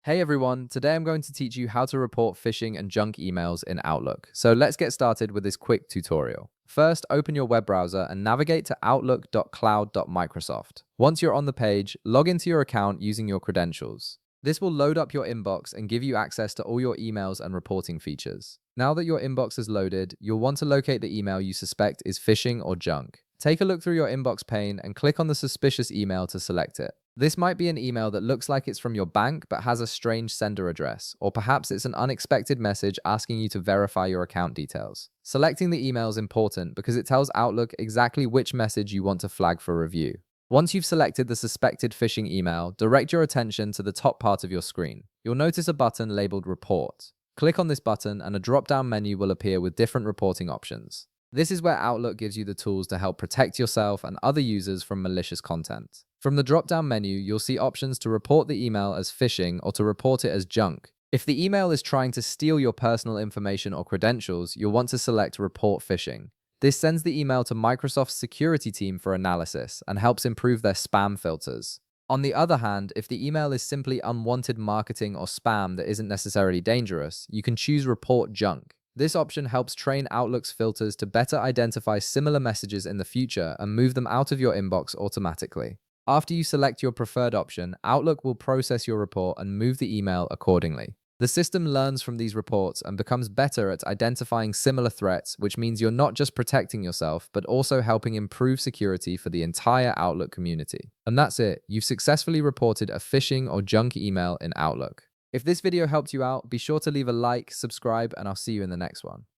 Hey everyone, today I'm going to teach you how to report phishing and junk emails in Outlook. So let's get started with this quick tutorial. First, open your web browser and navigate to outlook.cloud.microsoft. Once you're on the page, log into your account using your credentials. This will load up your inbox and give you access to all your emails and reporting features. Now that your inbox is loaded, you'll want to locate the email you suspect is phishing or junk. Take a look through your inbox pane and click on the suspicious email to select it. This might be an email that looks like it's from your bank but has a strange sender address, or perhaps it's an unexpected message asking you to verify your account details. Selecting the email is important because it tells Outlook exactly which message you want to flag for review. Once you've selected the suspected phishing email, direct your attention to the top part of your screen. You'll notice a button labeled Report. Click on this button and a drop-down menu will appear with different reporting options. This is where Outlook gives you the tools to help protect yourself and other users from malicious content. From the drop-down menu, you'll see options to report the email as phishing or to report it as junk. If the email is trying to steal your personal information or credentials, you'll want to select Report Phishing. This sends the email to Microsoft's security team for analysis and helps improve their spam filters. On the other hand, if the email is simply unwanted marketing or spam that isn't necessarily dangerous, you can choose Report Junk. This option helps train Outlook's filters to better identify similar messages in the future and move them out of your inbox automatically. After you select your preferred option, Outlook will process your report and move the email accordingly. The system learns from these reports and becomes better at identifying similar threats, which means you're not just protecting yourself, but also helping improve security for the entire Outlook community. And that's it. You've successfully reported a phishing or junk email in Outlook. If this video helped you out, be sure to leave a like, subscribe, and I'll see you in the next one.